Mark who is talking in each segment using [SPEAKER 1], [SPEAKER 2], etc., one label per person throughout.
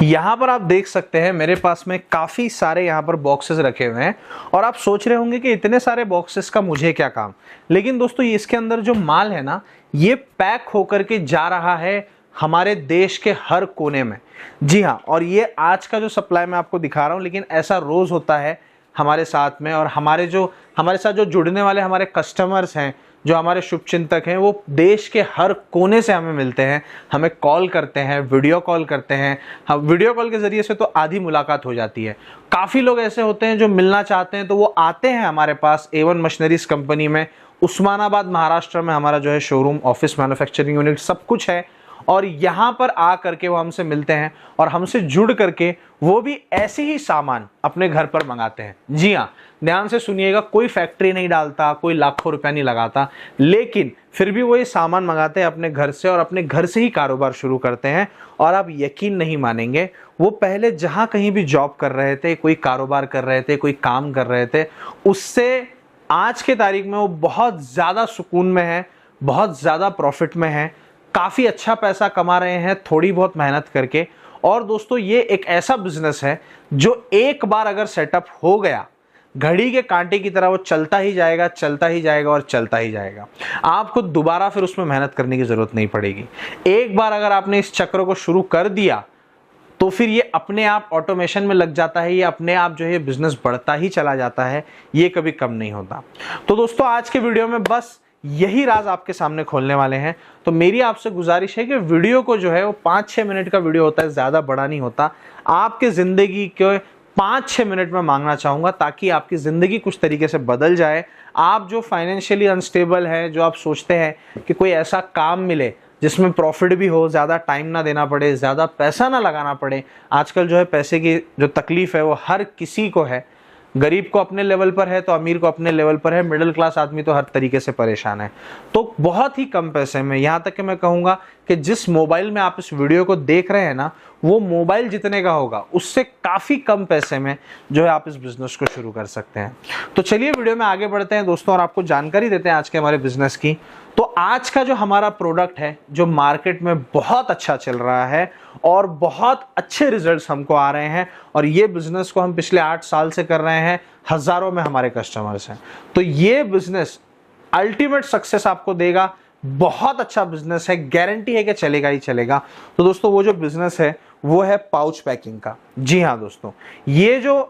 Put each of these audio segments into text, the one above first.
[SPEAKER 1] यहाँ पर आप देख सकते हैं मेरे पास में काफी सारे यहाँ पर बॉक्सेस रखे हुए हैं और आप सोच रहे होंगे कि इतने सारे बॉक्सेस का मुझे क्या काम। लेकिन दोस्तों ये इसके अंदर जो माल है ना, ये पैक होकर के जा रहा है हमारे देश के हर कोने में। जी हाँ, और ये आज का जो सप्लाई मैं आपको दिखा रहा हूँ, लेकिन ऐसा रोज होता है हमारे साथ में। और हमारे साथ जो जुड़ने वाले हमारे कस्टमर्स हैं, जो हमारे शुभचिंतक हैं, वो देश के हर कोने से हमें मिलते हैं, हमें कॉल करते हैं, वीडियो कॉल करते हैं। हम वीडियो कॉल के जरिए से तो आधी मुलाकात हो जाती है। काफ़ी लोग ऐसे होते हैं जो मिलना चाहते हैं, तो वो आते हैं हमारे पास A1 मशीनरीज कंपनी में। उस्मानाबाद महाराष्ट्र में हमारा जो है शोरूम, ऑफिस, मैन्युफैक्चरिंग यूनिट सब कुछ है। और यहाँ पर आ करके वो हमसे मिलते हैं और हमसे जुड़ करके वो भी ऐसे ही सामान अपने घर पर मंगाते हैं। जी हाँ, ध्यान से सुनिएगा, कोई फैक्ट्री नहीं डालता, कोई लाखों रुपया नहीं लगाता, लेकिन फिर भी वो ये सामान मंगाते हैं अपने घर से और अपने घर से ही कारोबार शुरू करते हैं। और आप यकीन नहीं मानेंगे, वो पहले जहाँ कहीं भी जॉब कर रहे थे, कोई कारोबार कर रहे थे, कोई काम कर रहे थे, उससे आज के तारीख में वो बहुत ज़्यादा सुकून में है, बहुत ज़्यादा प्रॉफिट में है, काफ़ी अच्छा पैसा कमा रहे हैं थोड़ी बहुत मेहनत करके। और दोस्तों ये एक ऐसा बिजनेस है जो एक बार अगर सेटअप हो गया, घड़ी के कांटे की तरह वो चलता ही जाएगा, चलता ही जाएगा और चलता ही जाएगा। आपको दोबारा फिर उसमें मेहनत करने की जरूरत नहीं पड़ेगी। एक बार अगर आपने इस चक्र को शुरू कर दिया तो फिर ये अपने आप ऑटोमेशन में लग जाता है, ये अपने आप जो है बिजनेस बढ़ता ही चला जाता है, ये कभी कम नहीं होता। तो दोस्तों आज के वीडियो में बस यही राज आपके सामने खोलने वाले हैं। तो मेरी आपसे गुजारिश है कि वीडियो को जो है वो 5-6 मिनट का वीडियो होता है, ज्यादा बड़ा नहीं होता। आपके जिंदगी के 5-6 मिनट में मांगना चाहूंगा, ताकि आपकी जिंदगी कुछ तरीके से बदल जाए। आप जो फाइनेंशियली अनस्टेबल है, जो आप सोचते हैं कि कोई ऐसा काम मिले जिसमें प्रॉफिट भी हो, ज़्यादा टाइम ना देना पड़े, ज़्यादा पैसा ना लगाना पड़े। आजकल जो है पैसे की जो तकलीफ है वो हर किसी को है। गरीब को अपने लेवल पर है तो अमीर को अपने लेवल पर है, मिडिल क्लास आदमी तो हर तरीके से परेशान है। तो बहुत ही कम पैसे में, यहाँ तक कि मैं कहूँगा कि जिस मोबाइल में आप इस वीडियो को देख रहे हैं ना, वो मोबाइल जितने का होगा उससे काफ़ी कम पैसे में जो है आप इस बिज़नेस को शुरू कर सकते हैं। तो चलिए वीडियो में आगे बढ़ते हैं दोस्तों और आपको जानकारी देते हैं आज के हमारे बिज़नेस की। तो आज का जो हमारा प्रोडक्ट है, जो मार्केट में बहुत अच्छा चल रहा है और बहुत अच्छे रिजल्ट्स हमको आ रहे हैं, और ये बिज़नेस को हम पिछले 8 साल से कर रहे हैं, हज़ारों में हमारे कस्टमर्स हैं। तो ये बिज़नेस अल्टीमेट सक्सेस आपको देगा, बहुत अच्छा बिजनेस है, गारंटी है कि चलेगा ही चलेगा। तो दोस्तों वो जो बिजनेस है वो है पाउच पैकिंग का। जी हाँ दोस्तों, ये जो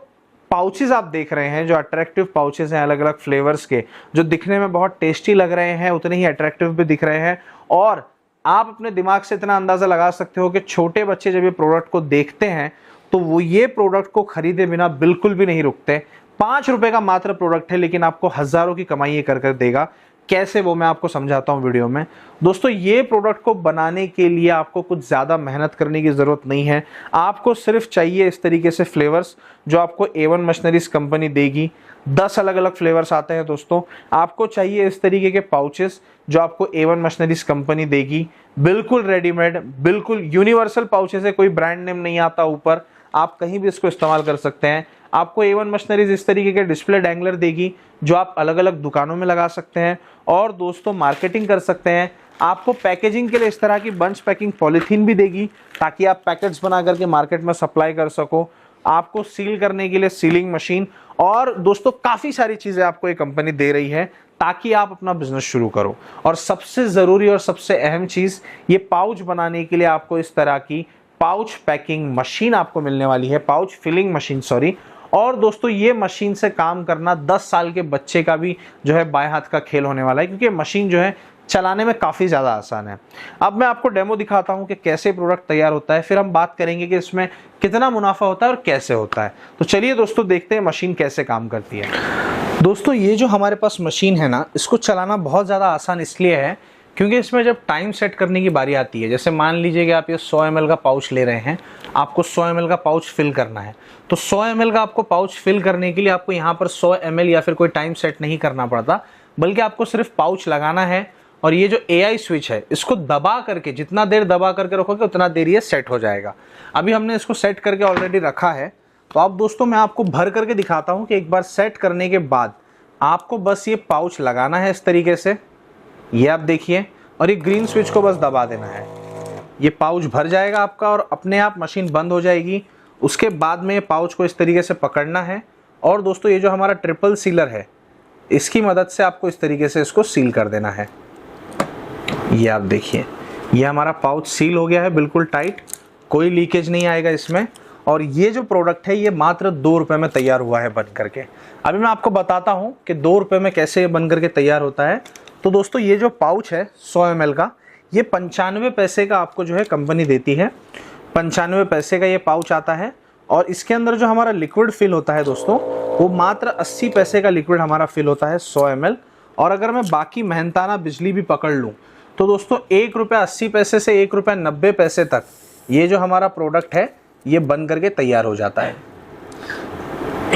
[SPEAKER 1] पाउचेस आप देख रहे हैं, जो अट्रैक्टिव पाउचेस हैं अलग अलग फ्लेवर्स के, जो दिखने में बहुत टेस्टी लग रहे हैं, उतने ही अट्रैक्टिव भी दिख रहे हैं। और आप अपने दिमाग से इतना अंदाजा लगा सकते हो कि छोटे बच्चे जब ये प्रोडक्ट को देखते हैं तो वो ये प्रोडक्ट को खरीदे बिना बिल्कुल भी नहीं रुकते। 5 रुपए का मात्र प्रोडक्ट है, लेकिन आपको हजारों की कमाई ये कर देगा। कैसे, वो मैं आपको समझाता हूं वीडियो में। दोस्तों ये प्रोडक्ट को बनाने के लिए आपको कुछ ज़्यादा मेहनत करने की ज़रूरत नहीं है। आपको सिर्फ चाहिए इस तरीके से फ्लेवर्स जो आपको A1 मशीनरीज कंपनी देगी। 10 अलग अलग फ्लेवर्स आते हैं दोस्तों। आपको चाहिए इस तरीके के पाउचेस जो आपको A1 मशीनरीज कंपनी देगी, बिल्कुल रेडीमेड, बिल्कुल यूनिवर्सल पाउचेस है, कोई ब्रांड नेम नहीं आता ऊपर, आप कहीं भी इसको इस्तेमाल कर सकते हैं। आपको A1 मशीनरीज इस तरीके के डिस्प्ले डैंगलर देगी जो आप अलग अलग दुकानों में लगा सकते हैं और दोस्तों मार्केटिंग कर सकते हैं। आपको पैकेजिंग के लिए इस तरह की बंच पैकिंग पॉलीथीन भी देगी, ताकि आप पैकेट्स बना करके मार्केट में सप्लाई कर सको। आपको सील करने के लिए सीलिंग मशीन, और दोस्तों काफ़ी सारी चीज़ें आपको ये कंपनी दे रही है ताकि आप अपना बिजनेस शुरू करो। और सबसे ज़रूरी और सबसे अहम चीज़, ये पाउच बनाने के लिए आपको इस तरह की पाउच पैकिंग मशीन आपको मिलने वाली है, पाउच फिलिंग मशीन सॉरी। और दोस्तों ये मशीन से काम करना 10 साल के बच्चे का भी जो है बाएं हाथ का खेल होने वाला है, क्योंकि मशीन जो है चलाने में काफ़ी ज़्यादा आसान है। अब मैं आपको डेमो दिखाता हूं कि कैसे प्रोडक्ट तैयार होता है, फिर हम बात करेंगे कि इसमें कितना मुनाफा होता है और कैसे होता है। तो चलिए दोस्तों देखते हैं मशीन कैसे काम करती है। दोस्तों ये जो हमारे पास मशीन है ना, इसको चलाना बहुत ज़्यादा आसान इसलिए है क्योंकि इसमें जब टाइम सेट करने की बारी आती है, जैसे मान लीजिए कि आप ये 100 ml का पाउच ले रहे हैं, आपको 100 ml का पाउच फिल करना है। तो 100 ml का आपको पाउच फिल करने के लिए आपको यहाँ पर 100 ml या फिर कोई टाइम सेट नहीं करना पड़ता, बल्कि आपको सिर्फ पाउच लगाना है और ये जो AI स्विच है इसको दबा करके, जितना देर दबा करके रखोगे उतना देर ये सेट हो जाएगा। अभी हमने इसको सेट करके ऑलरेडी रखा है। तो अब दोस्तों मैं आपको भर करके दिखाता हूँ कि एक बार सेट करने के बाद आपको बस ये पाउच लगाना है इस तरीके से, ये आप देखिए, और ये ग्रीन स्विच को बस दबा देना है। ये पाउच भर जाएगा आपका और अपने आप मशीन बंद हो जाएगी। उसके बाद में पाउच को इस तरीके से पकड़ना है और दोस्तों ये जो हमारा ट्रिपल सीलर है इसकी मदद से आपको इस तरीके से इसको सील कर देना है। ये आप देखिए, ये हमारा पाउच सील हो गया है बिल्कुल टाइट, कोई लीकेज नहीं आएगा इसमें। और ये जो प्रोडक्ट है ये मात्र 2 रुपए में तैयार हुआ है बन करके। अभी मैं आपको बताता हूँ कि 2 रुपए में कैसे बन करके तैयार होता है। तो दोस्तों ये जो पाउच है 100 ml का, ये 95 पैसे का आपको जो है कंपनी देती है। 95 पैसे का ये पाउच आता है और इसके अंदर जो हमारा लिक्विड फिल होता है दोस्तों वो मात्र 80 पैसे का लिक्विड हमारा फिल होता है 100 ml। और अगर मैं बाकी मेहनताना बिजली भी पकड़ लूँ तो दोस्तों 1 रुपया 80 पैसे से 1 रुपया 90 पैसे तक ये जो हमारा प्रोडक्ट है ये बन करके तैयार हो जाता है।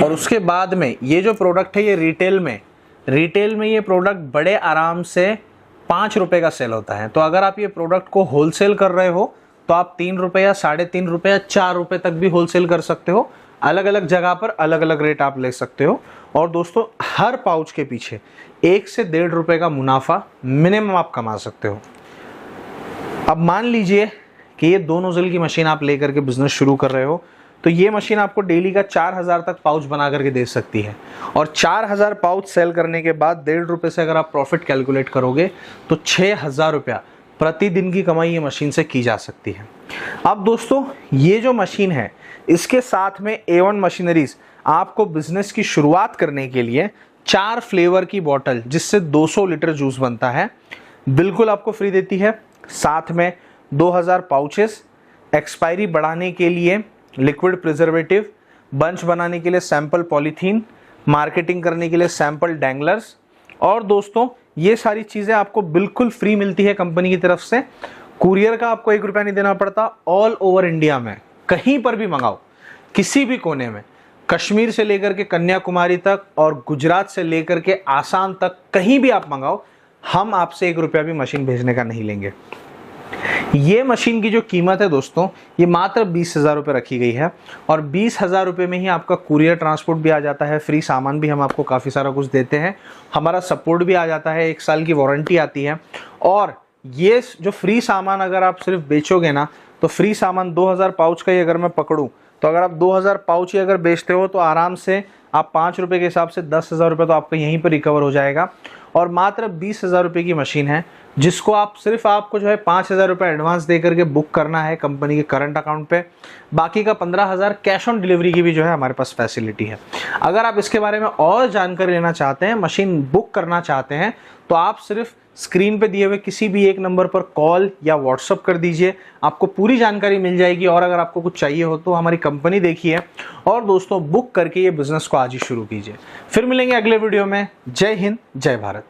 [SPEAKER 1] और उसके बाद में ये जो प्रोडक्ट है ये रिटेल में ये प्रोडक्ट बड़े आराम से 5 रुपए का सेल होता है। तो अगर आप ये प्रोडक्ट को होलसेल कर रहे हो तो आप 3 रुपये, 3.5 रुपये, 4 रुपये तक भी होलसेल कर सकते हो। अलग अलग जगह पर अलग अलग रेट आप ले सकते हो। और दोस्तों हर पाउच के पीछे 1 से 1.5 रुपये का मुनाफा मिनिमम आप कमा सकते हो। अब मान लीजिए कि ये 2 नोजल की मशीन आप लेकर के बिजनेस शुरू कर रहे हो तो ये मशीन आपको डेली का 4000 तक पाउच बना करके दे सकती है। और 4000 पाउच सेल करने के बाद 1.5 रुपये से अगर आप प्रॉफिट कैलकुलेट करोगे तो 6000 रुपया प्रतिदिन की कमाई ये मशीन से की जा सकती है। अब दोस्तों ये जो मशीन है इसके साथ में A1 मशीनरीज आपको बिजनेस की शुरुआत करने के लिए 4 फ्लेवर की बॉटल जिससे 200 लीटर जूस बनता है बिल्कुल आपको फ्री देती है। साथ में 2000 पाउचेस, एक्सपायरी बढ़ाने के लिए लिक्विड प्रिजर्वेटिव, बंच बनाने के लिए सैंपल पॉलीथीन, मार्केटिंग करने के लिए सैंपल डैंगलर्स। और दोस्तों ये सारी चीज़ें आपको बिल्कुल फ्री मिलती है कंपनी की तरफ से। कुरियर का आपको 1 रुपया नहीं देना पड़ता। ऑल ओवर इंडिया में कहीं पर भी मंगाओ, किसी भी कोने में, कश्मीर से लेकर के कन्याकुमारी तक और गुजरात से लेकर के आसाम तक कहीं भी आप मंगाओ, हम आपसे 1 रुपया भी मशीन भेजने का नहीं लेंगे। ये मशीन की जो कीमत है दोस्तों ये मात्र 20,000 रुपये रखी गई है। और 20,000 रुपये में ही आपका कुरियर ट्रांसपोर्ट भी आ जाता है, फ्री सामान भी हम आपको काफ़ी सारा कुछ देते हैं, हमारा सपोर्ट भी आ जाता है, 1 साल की वारंटी आती है। और ये जो फ्री सामान अगर आप सिर्फ बेचोगे ना तो फ्री सामान 2000 पाउच का ही अगर मैं पकड़ूँ तो अगर आप 2000 पाउच ही अगर बेचते हो तो आराम से आप 5 रुपये के हिसाब से 10,000 रुपये तो आपका यहीं पर रिकवर हो जाएगा। और मात्र 20,000 रुपये की मशीन है जिसको आपको जो है 5,000 रुपये एडवांस दे करके बुक करना है कंपनी के करंट अकाउंट पे। बाकी का 15,000 कैश ऑन डिलीवरी की भी जो है हमारे पास फैसिलिटी है। अगर आप इसके बारे में और जानकारी लेना चाहते हैं, मशीन बुक करना चाहते हैं तो आप सिर्फ स्क्रीन पे दिए हुए किसी भी एक नंबर पर कॉल या व्हाट्सअप कर दीजिए, आपको पूरी जानकारी मिल जाएगी। और अगर आपको कुछ चाहिए हो तो हमारी कंपनी देखिए और दोस्तों बुक करके ये बिजनेस को आज ही शुरू कीजिए। फिर मिलेंगे अगले वीडियो में। जय हिंद, जय भारत।